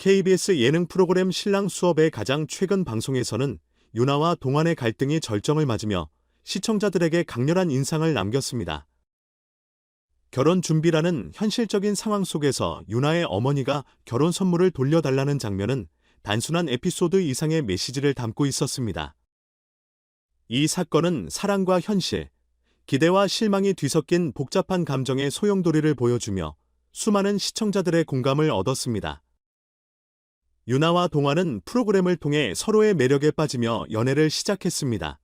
KBS 예능 프로그램 신랑 수업의 가장 최근 방송에서는 유나와 동안의 갈등이 절정을 맞으며 시청자들에게 강렬한 인상을 남겼습니다. 결혼 준비라는 현실적인 상황 속에서 유나의 어머니가 결혼 선물을 돌려달라는 장면은 단순한 에피소드 이상의 메시지를 담고 있었습니다. 이 사건은 사랑과 현실, 기대와 실망이 뒤섞인 복잡한 감정의 소용돌이를 보여주며 수많은 시청자들의 공감을 얻었습니다. 유나와 동안은 프로그램을 통해 서로의 매력에 빠지며 연애를 시작했습니다.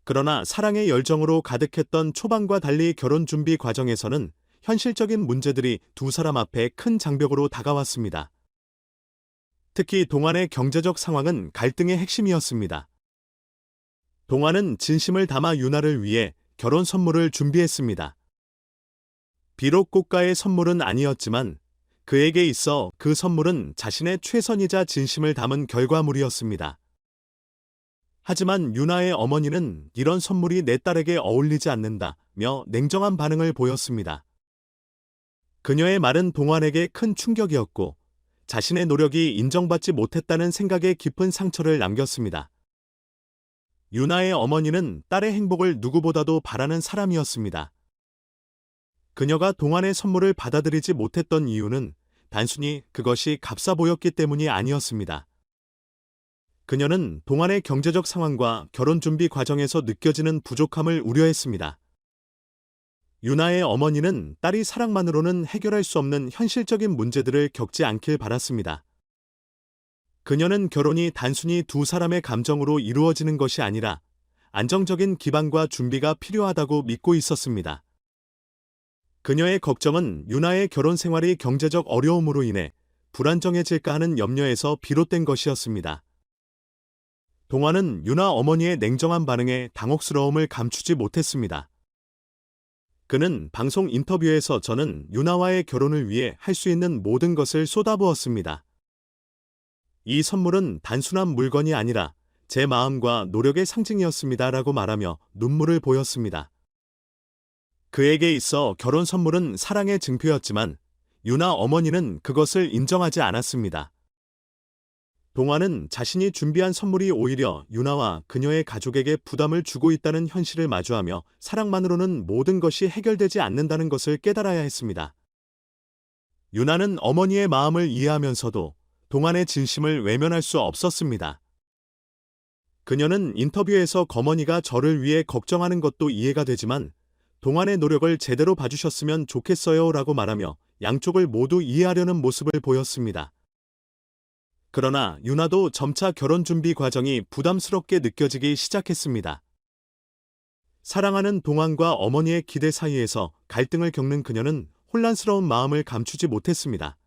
그러나 사랑의 열정으로 가득했던 초반과 달리 결혼 준비 과정에서는 현실적인 문제들이 두 사람 앞에 큰 장벽으로 다가왔습니다. 특히 동안의 경제적 상황은 갈등의 핵심이었습니다. 동안은 진심을 담아 유나를 위해 결혼 선물을 준비했습니다. 비록 고가의 선물은 아니었지만 그에게 있어 그 선물은 자신의 최선이자 진심을 담은 결과물이었습니다. 하지만 유나의 어머니는 이런 선물이 내 딸에게 어울리지 않는다며 냉정한 반응을 보였습니다. 그녀의 말은 동안에게 큰 충격이었고 자신의 노력이 인정받지 못했다는 생각에 깊은 상처를 남겼습니다. 유나의 어머니는 딸의 행복을 누구보다도 바라는 사람이었습니다. 그녀가 동안의 선물을 받아들이지 못했던 이유는 단순히 그것이 값싸 보였기 때문이 아니었습니다. 그녀는 동안의 경제적 상황과 결혼 준비 과정에서 느껴지는 부족함을 우려했습니다. 유나의 어머니는 딸이 사랑만으로는 해결할 수 없는 현실적인 문제들을 겪지 않길 바랐습니다. 그녀는 결혼이 단순히 두 사람의 감정으로 이루어지는 것이 아니라 안정적인 기반과 준비가 필요하다고 믿고 있었습니다. 그녀의 걱정은 유나의 결혼 생활이 경제적 어려움으로 인해 불안정해질까 하는 염려에서 비롯된 것이었습니다. 동안은 유나 어머니의 냉정한 반응에 당혹스러움을 감추지 못했습니다. 그는 방송 인터뷰에서 저는 유나와의 결혼을 위해 할 수 있는 모든 것을 쏟아부었습니다. 이 선물은 단순한 물건이 아니라 제 마음과 노력의 상징이었습니다라고 말하며 눈물을 보였습니다. 그에게 있어 결혼 선물은 사랑의 증표였지만 유나 어머니는 그것을 인정하지 않았습니다. 동안은 자신이 준비한 선물이 오히려 유나와 그녀의 가족에게 부담을 주고 있다는 현실을 마주하며 사랑만으로는 모든 것이 해결되지 않는다는 것을 깨달아야 했습니다. 유나는 어머니의 마음을 이해하면서도 동안의 진심을 외면할 수 없었습니다. 그녀는 인터뷰에서 어머니가 저를 위해 걱정하는 것도 이해가 되지만 동안의 노력을 제대로 봐주셨으면 좋겠어요 라고 말하며 양쪽을 모두 이해하려는 모습을 보였습니다. 그러나 유나도 점차 결혼 준비 과정이 부담스럽게 느껴지기 시작했습니다. 사랑하는 동안과 어머니의 기대 사이에서 갈등을 겪는 그녀는 혼란스러운 마음을 감추지 못했습니다.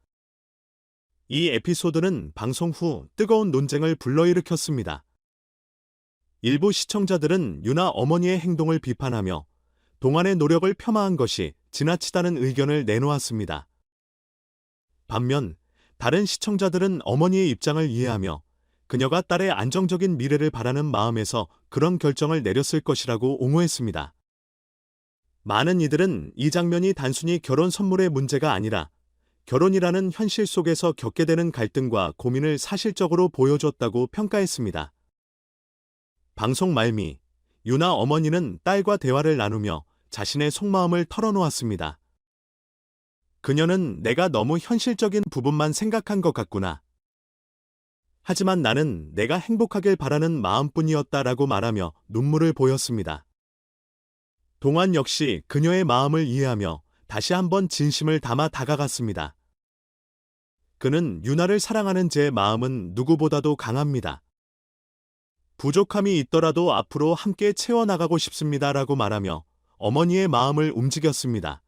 이 에피소드는 방송 후 뜨거운 논쟁을 불러일으켰습니다. 일부 시청자들은 유나 어머니의 행동을 비판하며 동안의 노력을 폄하한 것이 지나치다는 의견을 내놓았습니다. 반면 다른 시청자들은 어머니의 입장을 이해하며 그녀가 딸의 안정적인 미래를 바라는 마음에서 그런 결정을 내렸을 것이라고 옹호했습니다. 많은 이들은 이 장면이 단순히 결혼 선물의 문제가 아니라 결혼이라는 현실 속에서 겪게 되는 갈등과 고민을 사실적으로 보여줬다고 평가했습니다. 방송 말미, 유나 어머니는 딸과 대화를 나누며 자신의 속마음을 털어놓았습니다. 그녀는 내가 너무 현실적인 부분만 생각한 것 같구나. 하지만 나는 내가 행복하길 바라는 마음뿐이었다라고 말하며 눈물을 보였습니다. 동안 역시 그녀의 마음을 이해하며 다시 한번 진심을 담아 다가갔습니다. 그는 유나를 사랑하는 제 마음은 누구보다도 강합니다. 부족함이 있더라도 앞으로 함께 채워나가고 싶습니다라고 말하며 어머니의 마음을 움직였습니다.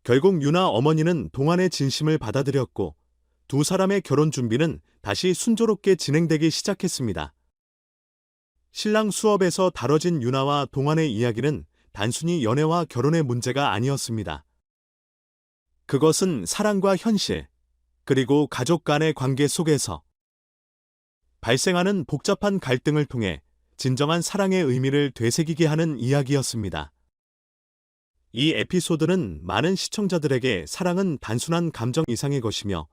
결국 유나 어머니는 동안의 진심을 받아들였고 두 사람의 결혼 준비는 다시 순조롭게 진행되기 시작했습니다. 신랑 수업에서 다뤄진 유나와 동안의 이야기는 단순히 연애와 결혼의 문제가 아니었습니다. 그것은 사랑과 현실, 그리고 가족 간의 관계 속에서 발생하는 복잡한 갈등을 통해 진정한 사랑의 의미를 되새기게 하는 이야기였습니다. 이 에피소드는 많은 시청자들에게 사랑은 단순한 감정 이상의 것이며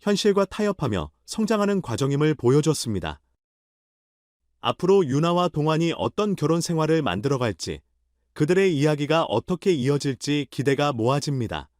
현실과 타협하며 성장하는 과정임을 보여줬습니다. 앞으로 유나와 동환이 어떤 결혼 생활을 만들어갈지, 그들의 이야기가 어떻게 이어질지 기대가 모아집니다.